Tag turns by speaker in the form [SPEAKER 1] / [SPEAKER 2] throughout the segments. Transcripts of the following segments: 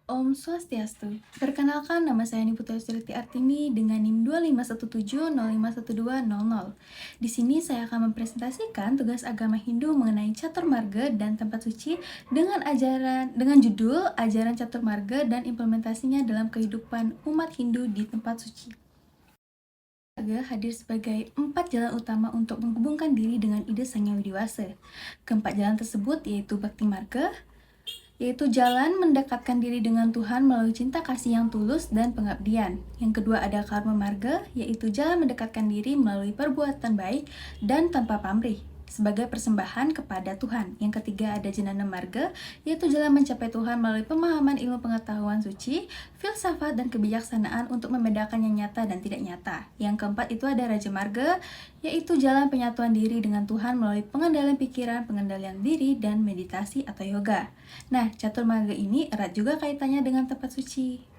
[SPEAKER 1] Om Swastiastu. Perkenalkan, nama saya Niputra Surti Artini dengan NIM 25170512000. Di sini saya akan mempresentasikan tugas agama Hindu mengenai Caturmarga dan tempat suci dengan judul Ajaran Caturmarga dan implementasinya dalam kehidupan umat Hindu di tempat suci. Marga hadir sebagai 4 jalan utama untuk menghubungkan diri dengan ide Sang Yang Widiwasa. Keempat jalan tersebut yaitu Bhakti Marga, yaitu jalan mendekatkan diri dengan Tuhan melalui cinta kasih yang tulus dan pengabdian. Yang kedua ada Karma Marga, yaitu jalan mendekatkan diri melalui perbuatan baik dan tanpa pamrih sebagai persembahan kepada Tuhan. Yang ketiga ada Jnana Marga, yaitu jalan mencapai Tuhan melalui pemahaman ilmu pengetahuan suci, filsafat, dan kebijaksanaan untuk membedakan yang nyata dan tidak nyata. Yang keempat itu ada Raja Marga, yaitu jalan penyatuan diri dengan Tuhan melalui pengendalian pikiran, pengendalian diri, dan meditasi atau yoga. Nah, catur marga ini erat juga kaitannya dengan tempat suci.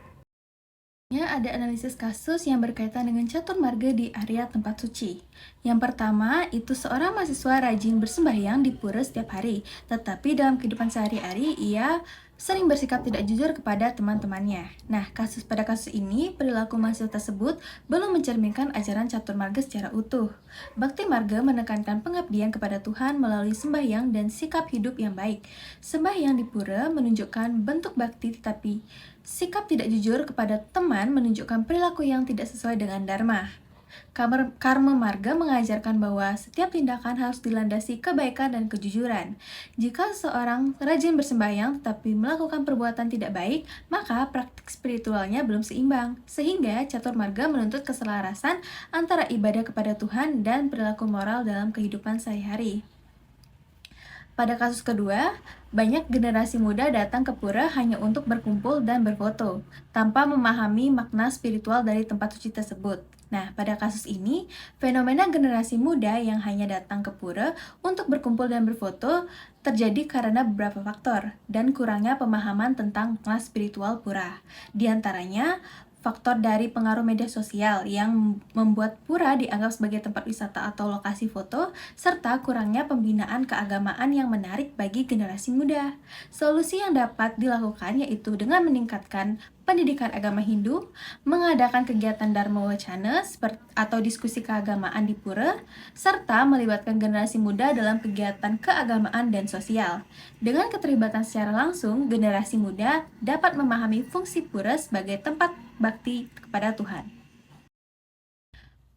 [SPEAKER 1] Ada analisis kasus yang berkaitan dengan catur marga di area tempat suci. Yang pertama, itu seorang mahasiswa rajin bersembahyang di pura setiap hari, tetapi dalam kehidupan sehari-hari ia sering bersikap tidak jujur kepada teman-temannya. Nah, pada kasus ini, perilaku mahasiswa tersebut belum mencerminkan ajaran catur marga secara utuh. Bhakti marga menekankan pengabdian kepada Tuhan melalui sembahyang dan sikap hidup yang baik. Sembahyang di pura menunjukkan bentuk bakti, tetapi sikap tidak jujur kepada teman menunjukkan perilaku yang tidak sesuai dengan dharma. Karma marga mengajarkan bahwa setiap tindakan harus dilandasi kebaikan dan kejujuran. Jika seseorang rajin bersembahyang tetapi melakukan perbuatan tidak baik, maka praktik spiritualnya belum seimbang. Sehingga catur marga menuntut keselarasan antara ibadah kepada Tuhan dan perilaku moral dalam kehidupan sehari-hari. Pada kasus kedua, banyak generasi muda datang ke pura hanya untuk berkumpul dan berfoto, tanpa memahami makna spiritual dari tempat suci tersebut. Nah, pada kasus ini, fenomena generasi muda yang hanya datang ke pura untuk berkumpul dan berfoto terjadi karena beberapa faktor dan kurangnya pemahaman tentang makna spiritual pura. Di antaranya, faktor dari pengaruh media sosial yang membuat pura dianggap sebagai tempat wisata atau lokasi foto, serta kurangnya pembinaan keagamaan yang menarik bagi generasi muda. Solusi yang dapat dilakukan yaitu dengan meningkatkan pendidikan agama Hindu, mengadakan kegiatan Dharma Wacana atau diskusi keagamaan di pura, serta melibatkan generasi muda dalam kegiatan keagamaan dan sosial. Dengan keterlibatan secara langsung, generasi muda dapat memahami fungsi pura sebagai tempat bakti kepada Tuhan.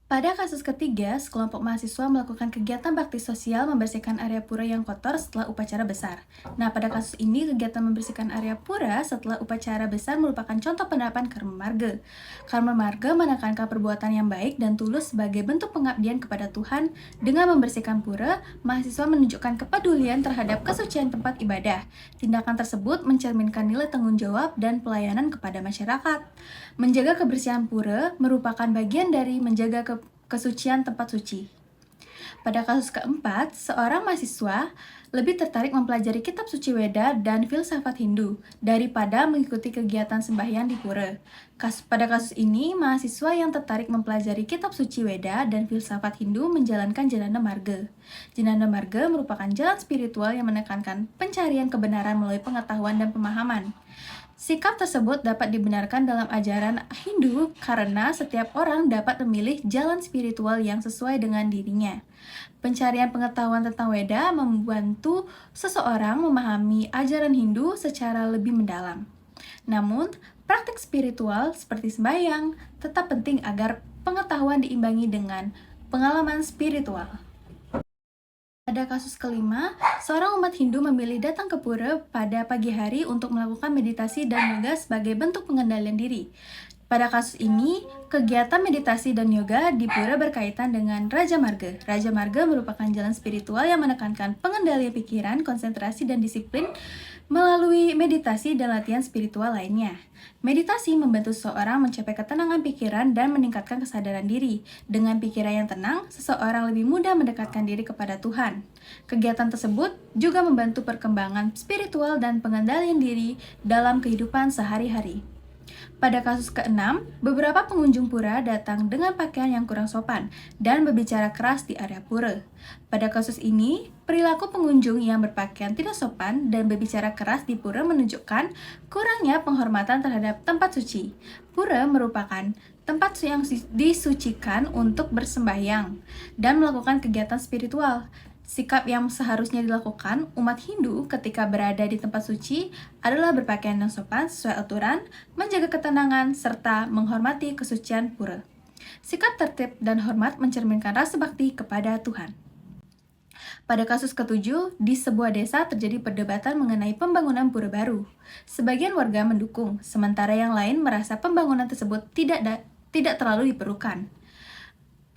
[SPEAKER 1] Pada kasus ketiga, sekelompok mahasiswa melakukan kegiatan bakti sosial membersihkan area pura yang kotor setelah upacara besar. Nah, pada kasus ini, kegiatan membersihkan area pura setelah upacara besar merupakan contoh penerapan karma marga. Karma marga menekankan perbuatan yang baik dan tulus sebagai bentuk pengabdian kepada Tuhan. Dengan membersihkan pura, mahasiswa menunjukkan kepedulian terhadap kesucian tempat ibadah. Tindakan tersebut mencerminkan nilai tanggung jawab dan pelayanan kepada masyarakat. Menjaga kebersihan pura merupakan bagian dari menjaga kesucian tempat suci. Pada kasus keempat, seorang mahasiswa lebih tertarik mempelajari kitab suci Weda dan filsafat Hindu daripada mengikuti kegiatan sembahyang di pura. Pada kasus ini, mahasiswa yang tertarik mempelajari kitab suci Weda dan filsafat Hindu menjalankan Jnana Marga. Jnana Marga merupakan jalan spiritual yang menekankan pencarian kebenaran melalui pengetahuan dan pemahaman. Sikap tersebut dapat dibenarkan dalam ajaran Hindu karena setiap orang dapat memilih jalan spiritual yang sesuai dengan dirinya. Pencarian pengetahuan tentang Weda membantu seseorang memahami ajaran Hindu secara lebih mendalam. Namun, praktik spiritual seperti sembahyang tetap penting agar pengetahuan diimbangi dengan pengalaman spiritual. Pada kasus kelima, seorang umat Hindu memilih datang ke pura pada pagi hari untuk melakukan meditasi dan yoga sebagai bentuk pengendalian diri. Pada kasus ini, kegiatan meditasi dan yoga di pura berkaitan dengan Raja Marga. Raja Marga merupakan jalan spiritual yang menekankan pengendalian pikiran, konsentrasi, dan disiplin melalui meditasi dan latihan spiritual lainnya. Meditasi membantu seseorang mencapai ketenangan pikiran dan meningkatkan kesadaran diri. Dengan pikiran yang tenang, seseorang lebih mudah mendekatkan diri kepada Tuhan. Kegiatan tersebut juga membantu perkembangan spiritual dan pengendalian diri dalam kehidupan sehari-hari. Pada kasus ke-6, beberapa pengunjung pura datang dengan pakaian yang kurang sopan dan berbicara keras di area pura. Pada kasus ini, perilaku pengunjung yang berpakaian tidak sopan dan berbicara keras di pura menunjukkan kurangnya penghormatan terhadap tempat suci. Pura merupakan tempat yang disucikan untuk bersembahyang dan melakukan kegiatan spiritual. Sikap yang seharusnya dilakukan umat Hindu ketika berada di tempat suci adalah berpakaian yang sopan sesuai aturan, menjaga ketenangan, serta menghormati kesucian pura. Sikap tertib dan hormat mencerminkan rasa bakti kepada Tuhan. Pada kasus ketujuh, di sebuah desa terjadi perdebatan mengenai pembangunan pura baru. Sebagian warga mendukung, sementara yang lain merasa pembangunan tersebut tidak terlalu diperlukan.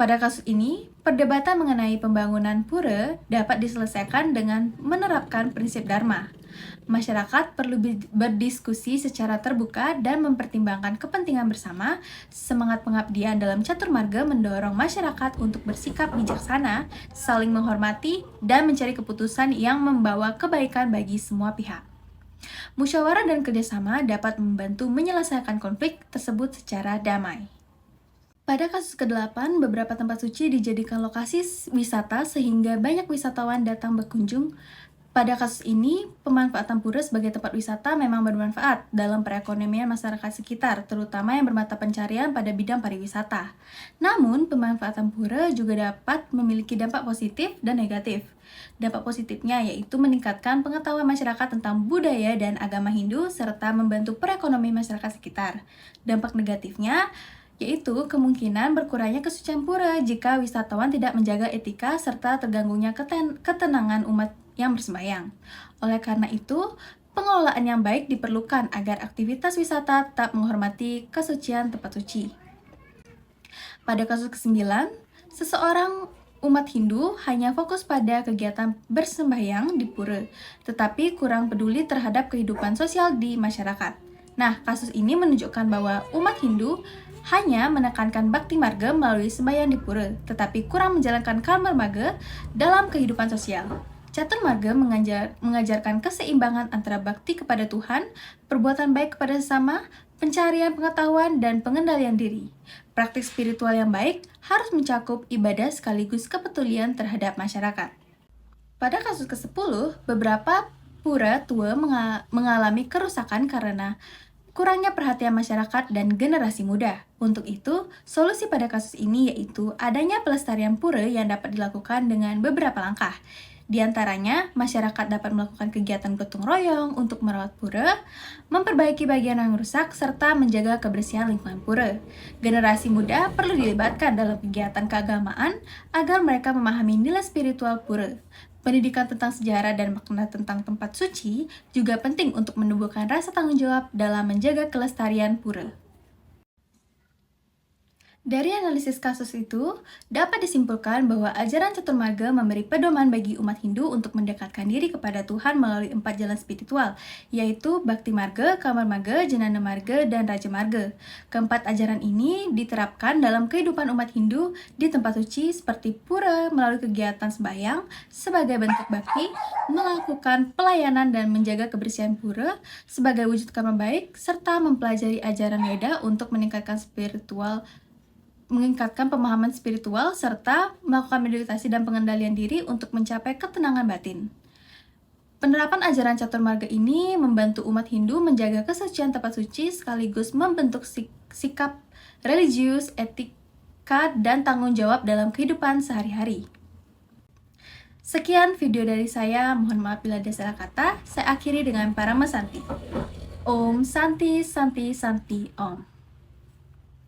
[SPEAKER 1] Pada kasus ini, perdebatan mengenai pembangunan pura dapat diselesaikan dengan menerapkan prinsip dharma. Masyarakat perlu berdiskusi secara terbuka dan mempertimbangkan kepentingan bersama. Semangat pengabdian dalam Caturmarga mendorong masyarakat untuk bersikap bijaksana, saling menghormati, dan mencari keputusan yang membawa kebaikan bagi semua pihak. Musyawarah dan kerjasama dapat membantu menyelesaikan konflik tersebut secara damai. Pada kasus ke-8, beberapa tempat suci dijadikan lokasi wisata sehingga banyak wisatawan datang berkunjung. Pada kasus ini, pemanfaatan pura sebagai tempat wisata memang bermanfaat dalam perekonomian masyarakat sekitar, terutama yang bermata pencarian pada bidang pariwisata. Namun, pemanfaatan pura juga dapat memiliki dampak positif dan negatif. Dampak positifnya yaitu meningkatkan pengetahuan masyarakat tentang budaya dan agama Hindu serta membantu perekonomian masyarakat sekitar. Dampak negatifnya yaitu kemungkinan berkurangnya kesucian pura jika wisatawan tidak menjaga etika serta terganggunya ketenangan umat yang bersembahyang. Oleh karena itu, pengelolaan yang baik diperlukan agar aktivitas wisata tetap menghormati kesucian tempat suci. Pada kasus ke-9, seseorang umat Hindu hanya fokus pada kegiatan bersembahyang di pura, tetapi kurang peduli terhadap kehidupan sosial di masyarakat. Nah, kasus ini menunjukkan bahwa umat Hindu hanya menekankan bakti marga melalui sembahyang di pura, tetapi kurang menjalankan karma marga dalam kehidupan sosial. Caturmarga mengajarkan keseimbangan antara bakti kepada Tuhan, perbuatan baik kepada sesama, pencarian pengetahuan, dan pengendalian diri. Praktik spiritual yang baik harus mencakup ibadah sekaligus kepedulian terhadap masyarakat. Pada kasus ke-10, beberapa pura tua mengalami kerusakan karena kurangnya perhatian masyarakat dan generasi muda. Untuk itu, solusi pada kasus ini yaitu adanya pelestarian pura yang dapat dilakukan dengan beberapa langkah. Di antaranya, masyarakat dapat melakukan kegiatan gotong royong untuk merawat pura, memperbaiki bagian yang rusak, serta menjaga kebersihan lingkungan pura. Generasi muda perlu dilibatkan dalam kegiatan keagamaan agar mereka memahami nilai spiritual pura. Pendidikan tentang sejarah dan makna tentang tempat suci juga penting untuk menumbuhkan rasa tanggung jawab dalam menjaga kelestarian pura. Dari analisis kasus itu, dapat disimpulkan bahwa ajaran Caturmarga memberi pedoman bagi umat Hindu untuk mendekatkan diri kepada Tuhan melalui 4 jalan spiritual, yaitu Bhakti Marga, Kamar Marga, Jnana Marga, dan Raja Marga. Keempat ajaran ini diterapkan dalam kehidupan umat Hindu di tempat suci seperti pura melalui kegiatan sembahyang sebagai bentuk bakti, melakukan pelayanan dan menjaga kebersihan pura sebagai wujud karma baik, serta mempelajari ajaran Weda untuk meningkatkan pemahaman spiritual, serta melakukan meditasi dan pengendalian diri untuk mencapai ketenangan batin. Penerapan ajaran Caturmarga ini membantu umat Hindu menjaga kesucian tempat suci sekaligus membentuk sikap religius, etika, dan tanggung jawab dalam kehidupan sehari-hari. Sekian video dari saya, mohon maaf bila ada salah kata. Saya akhiri dengan Parama Santi. Om Santi Santi Santi Om.